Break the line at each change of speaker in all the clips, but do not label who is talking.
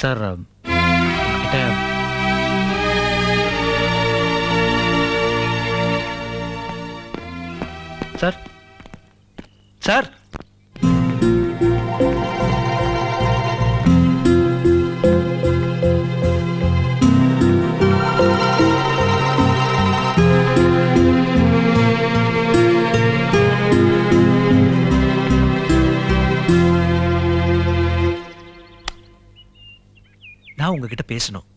Sir கிட்ட sir sir நான் உங்ககிட்ட பேசணும்.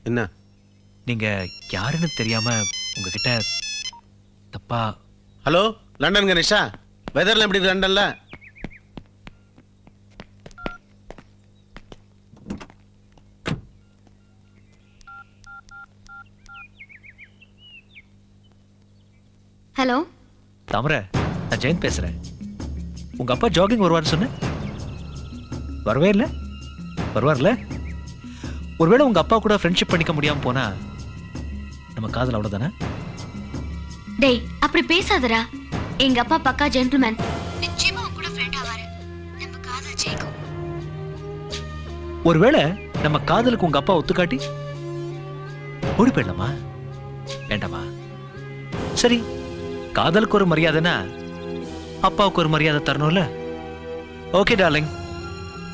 என்ன?
நீங்க யாருன்னு தெரியாம உங்ககிட்ட தப்பா.
Hello, London Ganesha? வெதர்ல எப்படி இருக்கு லண்டன்ல?
ஹலோ
தாமரை, நான் ஜெயந்த் பேசுறேன். உங்க அப்பா ஜாகிங் வருவார்னு சொன்ன, வரவே இல்லை. வருவார்ல? ஒருவேளை உங்க அப்பா கூட ஃப்ரெண்ட்ஷிப் பண்ணிக்க முடியாம போனா நம்ம காதல் அவ்வளவுதானே?
டேய், அப்படி பேசாதடா. எங்க அப்பா பக்கா ஜென்டில்மேன். நிச்சயமா உன் கூட ஃப்ரெண்ட் ஆவாரு. நம்ம காதல் ஜெயிக்கும்.
ஒருவேளை நம்ம காதலுக்கு உங்க அப்பா ஒத்துக்காட்டி ஓடி போயிடலாமா? வேண்டாமா? சரி, காதலுக்கு ஒரு மரியாதைனா அப்பாவுக்கு ஒரு மரியாதை தரணும்ல. ஓகே டார்லிங்,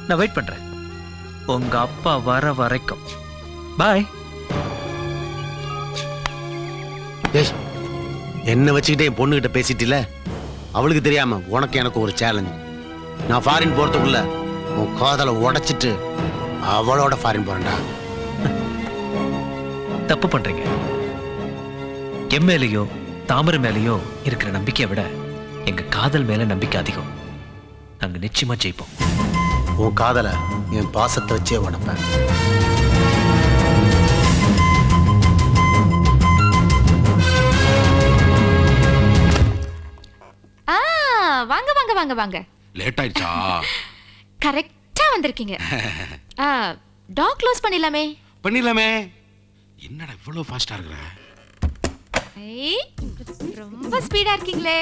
நான் வெயிட் பண்றேன் உங்க அப்பா வர வரைக்கும். பாய்.
என்ன வச்சுக்கிட்டே என் பொண்ணுகிட்ட பேசிட்டில, அவளுக்கு தெரியாம உனக்கு எனக்கு ஒரு சேலஞ்ச். நான் ஃபாரின் போறதுக்குள்ள உன் காதலை உடைச்சிட்டு அவளோட ஃபாரின் போறேன்டா.
தப்பு பண்றீங்க. என் மேலேயோ தாமரை மேலேயோ இருக்கிற நம்பிக்கையை விட எங்க காதல் மேல நம்பிக்கை அதிகம். நாங்க நிச்சயமா ஜெயிப்போம்.
உன் காதலை என் பாசத்தை வச்சே உடைப்பேன்.
வாங்க வாங்க வாங்க வாங்க.
லேட் ஆயிடுச்சா?
கரெக்டா வந்திருக்கீங்க. டாக் க்ளோஸ் பண்ணிடலாமே.
பண்ணிடலாமே. என்னடா இவ்வளவு ஃபாஸ்டா இருக்கற?
ஏய், ரொம்ப ஸ்பீடா இருக்கீங்களே.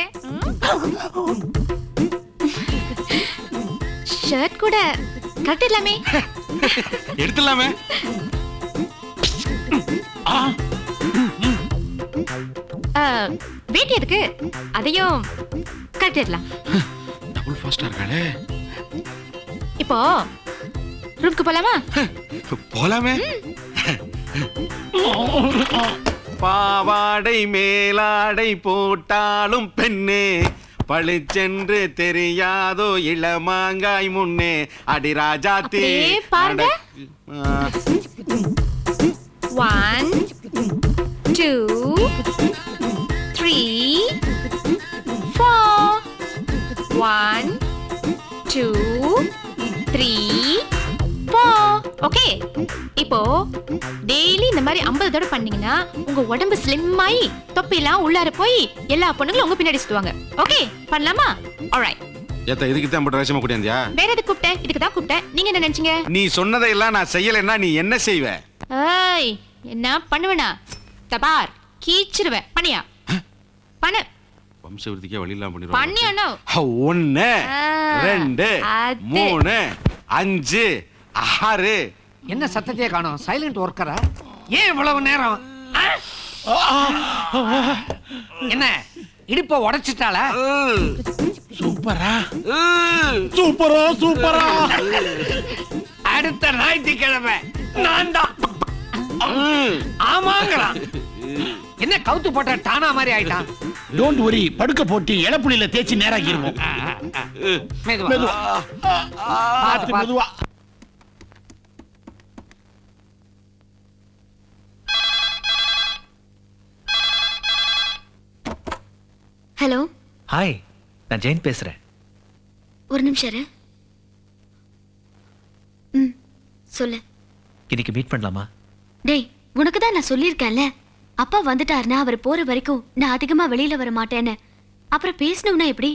ஷர்ட் கூட கட்டிடலாமே.
எடுத்துடலாமே.
வேட்டி எதுக்கு? அதையும் கட்டிடலாம்.
டபுள் ஃபாஸ்டா இருக்காளே.
இப்போ ரூம்க்கு போலாமா?
போலாமே. பாவாடை மேலாடை போட்டாலும் பெண்ணே, பளிச்சென்று தெரியாதோ இளமாங்காய் முன்னே, அடி ராஜாத்தி.
பாருங்க. 1 2 3 4. 1 2 3 4. ஓகே, இப்போ டெய்லி இந்த மாதிரி 50 தடவை பண்ணீங்கன்னா உங்க உடம்பு ஸ்லிம் ஆகி தொப்பிலாம் உள்ளார போய் எல்லா பொண்ணுங்களும் உங்க பின்னாடி சுத்துவாங்க. ஓகே, பண்ணலாமா? ஆல்ரைட்.
ஏத்த இதுக்கு தான் போட்டு ரேஷமா கூட்டியாந்தியா?
வேற எதுக்கு கூப்பிட்டேன்? இதுக்கு தான் கூப்பிட்டேன். நீங்க என்ன நினைச்சீங்க?
நீ சொன்னதையெல்லாம் நான் செய்யலைன்னா நீ என்ன செய்வ?
ஏய், என்ன பண்ணுவனா? தபார் கீச்சிருவேன். பண்ணியா? பண்ணு.
வம்சவிருத்திக்கே வழி இல்லாம பண்ணிடுவாங்க.
பண்ணியானோ?
1 2 3 5 6.
என்ன சத்தத்தையே காணோம்? சைலண்ட் ஒர்க்கரா? ஏன் இவ்வளவு நேரம்? என்ன இடுப்ப உடைச்சிட்டாளா?
சூப்பரா சூப்பரா சூப்பரா.
அடுத்த ஞாயிற்றுக்கிழமை நான் தான். ஆமாங்களாம். என்ன கவுத்து போட்ட டானா மாதிரி ஆயிட்டான்?
டோன்ட் வரி, படுக்க போட்டு இளப்புளியில தேய்ச்சி நேராக்கிருவோம்.
மெதுவா
பார்த்து மெதுவா.
ஹலோ.
ஹாய், நான் ஜெயந்த் பேசுறேன்.
ஒரு நிமிஷம் இரு. சொல்லு.
இன்னைக்கு மீட் பண்ணலாமா?
டேய், உனக்கு தான் நான் சொல்லியிருக்கேன்ல, அப்பா வந்துட்டாருன்னா அவர் போற வரைக்கும் நான் அதிகமா வெளியில வர மாட்டேன்னு. அப்புறம் பேசணும்னா எப்படி?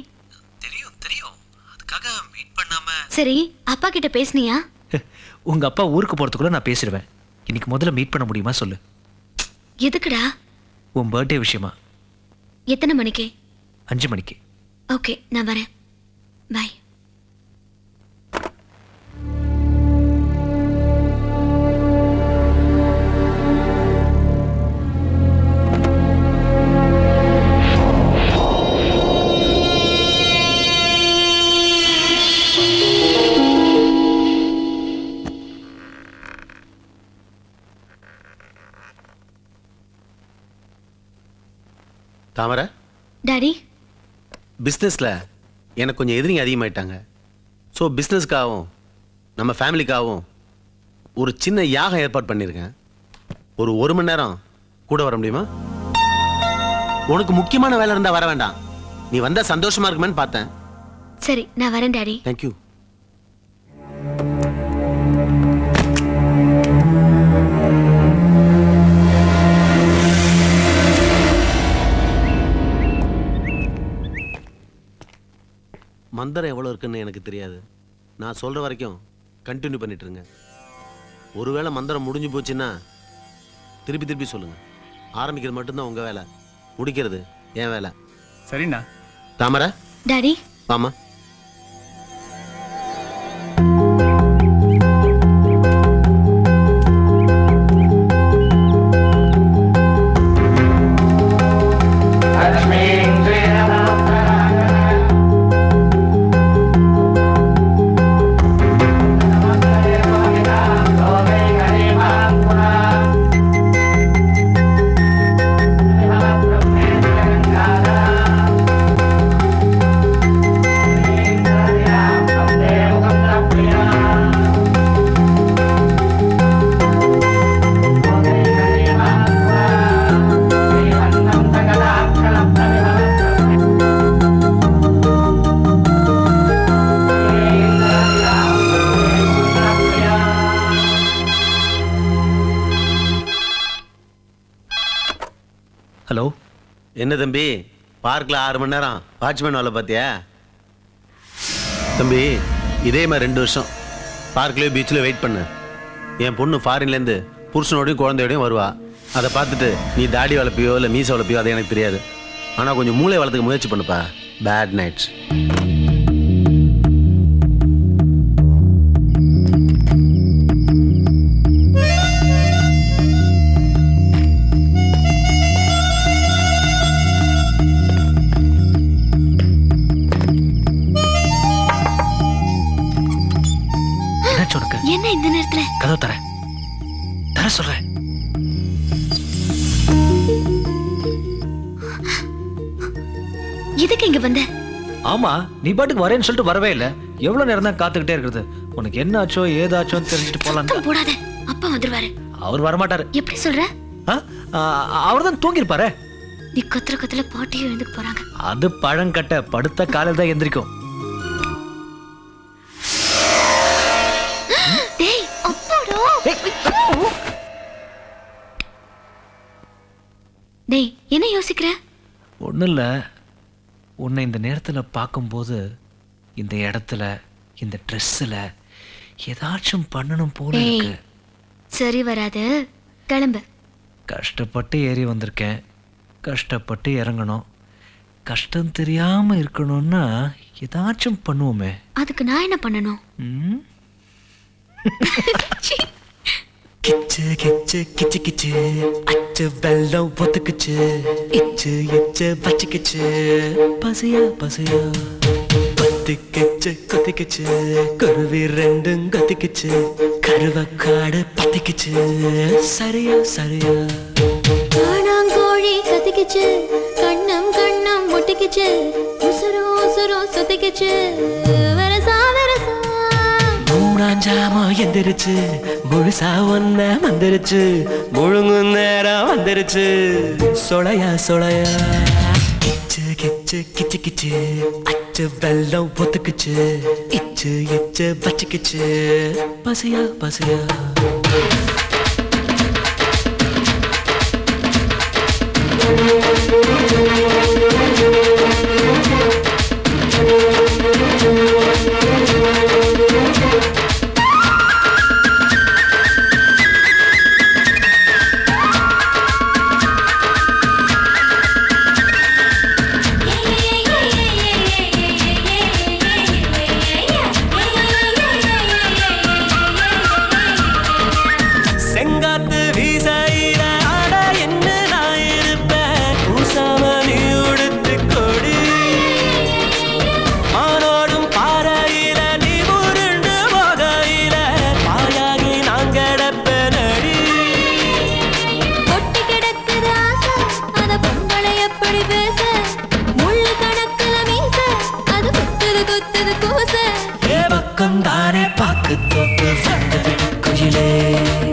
தெரியும் தெரியும், அதுக்காக மீட் பண்ணாம.
சரி, அப்பா கிட்ட பேசுனியா?
உங்க அப்பா ஊருக்கு போறதுக்குள்ள நான் பேசிடுவேன். இன்னைக்கு முதல்ல மீட் பண்ண முடியுமா சொல்லு.
எதுக்குடா?
உன் பர்த்டே விஷயமா.
எத்தனை மணிக்கு?
5 மணிக்கு.
ஓகே, நான் வரேன். பாய்.
தாமரை,
டாடி
பிஸ்னஸில் எனக்கு கொஞ்சம் எதிரிங்க அதிகமாயிட்டாங்க. ஸோ பிஸ்னஸ்க்காகவும் நம்ம ஃபேமிலிக்காகவும் ஒரு சின்ன யாகம் ஏற்பாடு பண்ணியிருக்கேன். ஒரு மணி நேரம் கூட வர முடியுமா? உனக்கு முக்கியமான வேலை இருந்தால் வர வேண்டாம். நீ வந்தால் சந்தோஷமா இருக்குமேன்னு பார்த்தேன்.
சரி, நான் வரேன் டாடி.
தேங்க்யூ. மந்திரம் எவ்வளோ இருக்குன்னு எனக்கு தெரியாது. நான் சொல்கிற வரைக்கும் கண்டினியூ பண்ணிட்டு இருங்க. ஒருவேளை மந்திரம் முடிஞ்சு போச்சுன்னா திருப்பி சொல்லுங்கள். ஆரம்பிக்கிறது மட்டும்தான் உங்கள் வேலை, முடிக்கிறது என் வேலை.
சரிண்ணா.
தாமரை,
டாடி
வாமா.
ஹலோ.
என்ன தம்பி, பார்க்கில் 6 மணி நேரம் வாட்ச்மேன் வேலை பார்த்தியா? தம்பி, இதே மாதிரி 2 வருஷம் பார்க்லேயோ பீச்சில் வெயிட் பண்ணு. என் பொண்ணு ஃபாரின்லேருந்து புருஷனோடையும் குழந்தையோடையும் வருவா. அதை பார்த்துட்டு நீ தாடி வளர்ப்பியோ இல்லை மீசை வளர்ப்பியோ அது எனக்கு தெரியாது. ஆனால் கொஞ்சம் மூளை வளர்த்துக்க முயற்சி பண்ணுப்பா. Bad nights.
என்ன இந்த நேரத்துல?
கதவு தர சொல்றேன்.
எதுக்கு இங்க வந்த?
ஆமா, நீ பாட்டுக்கு வரேன்னு சொல்லிட்டு வரவே இல்லை. எவ்வளவு நேரம் தான் காத்துக்கிட்டே இருக்கிறது? உனக்கு என்ன ஆச்சோ ஏதாச்சோன்னு தெரிஞ்சுட்டு போலாம்.
போடாத, அப்பா வந்துருவாரு.
அவர் வரமாட்டாரு.
எப்படி சொல்ற?
அவர் தான் தூங்கிருப்பாரு.
நீ கத்துல பாட்டியும் எழுந்துக்கு போறாங்க.
அது பழங்கட்ட படுத்த காலையில் தான் எந்திரிக்கும்.
டேய், என்ன யோசிக்கிற?
ஒன்றும் இல்லை. உன்னை இந்த நேரத்தில் பார்க்கும்போது இந்த இடத்துல இந்த ட்ரெஸ்ஸில் ஏதாச்சும் பண்ணணும் போல இருக்கு.
சரி வராது, கிளம்பு.
கஷ்டப்பட்டு ஏறி வந்திருக்கேன், கஷ்டப்பட்டு இறங்கணும். கஷ்டம் தெரியாமல் இருக்கணும்னா ஏதாச்சும் பண்ணுவோமே.
அதுக்கு நான் என்ன பண்ணணும்?
கிச்சு கிச்சு கிச்சு கிச்சு அச்சு வெள்ளம் ஒத்துக்குச்சு, இச்சு இச்சு வச்சுக்குச்சு, பசியா பசியா பத்திக்குச்சு கொத்திக்குச்சு, குருவி ரெண்டும் கொத்திக்குச்சு, கருவக்காடு பத்திக்குச்சு, சரியா சரியா.
காணாங்கோழி கத்திக்குச்சு, கண்ணம் கண்ணம் ஒட்டிக்குச்சு, உசுரோ உசுரோ சுத்திக்குச்சு, வரசா வரசா.
மூணாஞ்சாம எந்திரிச்சு முழுசா ஒன்ன வந்துருச்சு, முழுங்கு நேரம் வந்துருச்சு, சொலையா சொலையா. கிச்சு கிச்சு கிச்சு கிச்சு அச்சு வெள்ளம் ஒத்துக்குச்சு, இச்சு இச்சு வச்சுக்குச்சு, பசியா பசியா. நானே பாக்கு தோக்கு வந்த விடு குயிலே.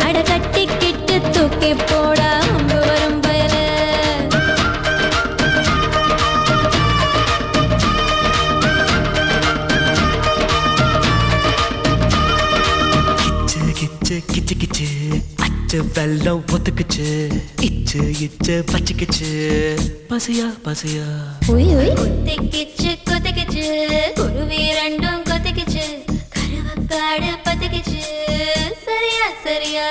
அட கட்டி கிட்டு தூக்கி போடா அம்பு வரும் பயல.
கிச்சு கிச்சு கிச்சு கிச்சு அச்சு வெள்ளம் ஒத்துக்குச்சு. இச்சு இச்சு பச்சிக்குச்சு. பசியா பசியா.
உய் உய் கொத்திக்கிச்சு கொத்திக்கிச்சு குருவி ரெண்டும் கொத்திக்கிச்சு. கருவக்காடு பத்திக்கிச்சு. சரியா சரியா.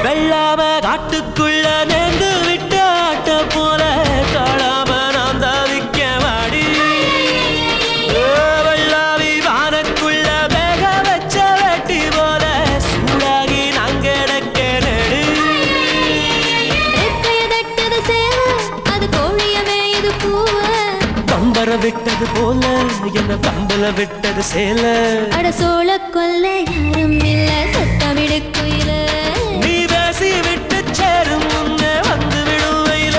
வெள்ளாம காட்டுக்குள்ள நேர்ந்து விட்ட ஆட்ட போல காளாம நாம் தவிக்க வாடி. வெள்ளாவி வானக்குள்ள வேக வச்ச வெட்டி போல சூடாகி நாங்கடக்க நடு.
ரெக்கைய தட்டது சேவ அது கோழியமே இது பூவ.
பம்பர விட்டது போல என்ன பம்பல விட்டது சேல.
அட சோள கொல்ல யாரும் இல்ல சத்தமிடு குயில.
நீ பேசி விட்டு சேரும் முன்னே வந்து விடுவையில.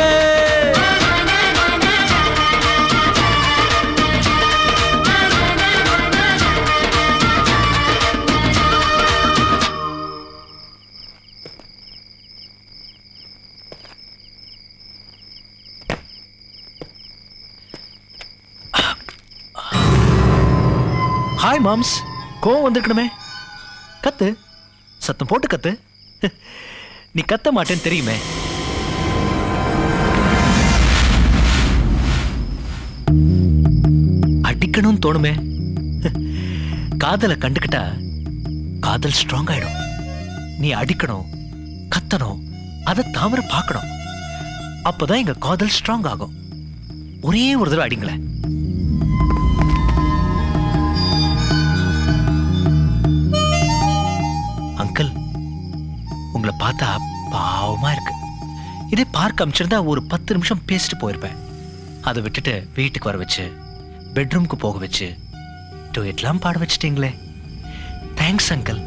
Hi moms. கோவம் வந்திருக்கணுமே. கத்து, சத்தம் போட்டு கத்து. நீ கத்த மாட்டேன்னு தெரியுமே. அடிக்கணும்னு தோணுமே. காதலை கண்டுக்கிட்டா காதல் ஸ்ட்ராங் ஆயிடும். நீ அடிக்கணும், கத்தணும், அதை தாமரை பார்க்கணும். அப்பதான் எங்க காதல் ஸ்ட்ராங் ஆகும். ஒரே ஒரு தடவை அடிங்களேன். அங்கிள், உங்களை பார்த்தா பாவமா இருக்கு. இதே பார்க்க அமைச்சிருந்தா ஒரு 10 நிமிஷம் பேசிட்டு போயிருப்பேன். அதை விட்டுட்டு வீட்டுக்கு வர வச்சு பெட்ரூம்க்கு போக வச்சு டூயட்லாம் பாட வச்சுட்டீங்களே. Thanks uncle.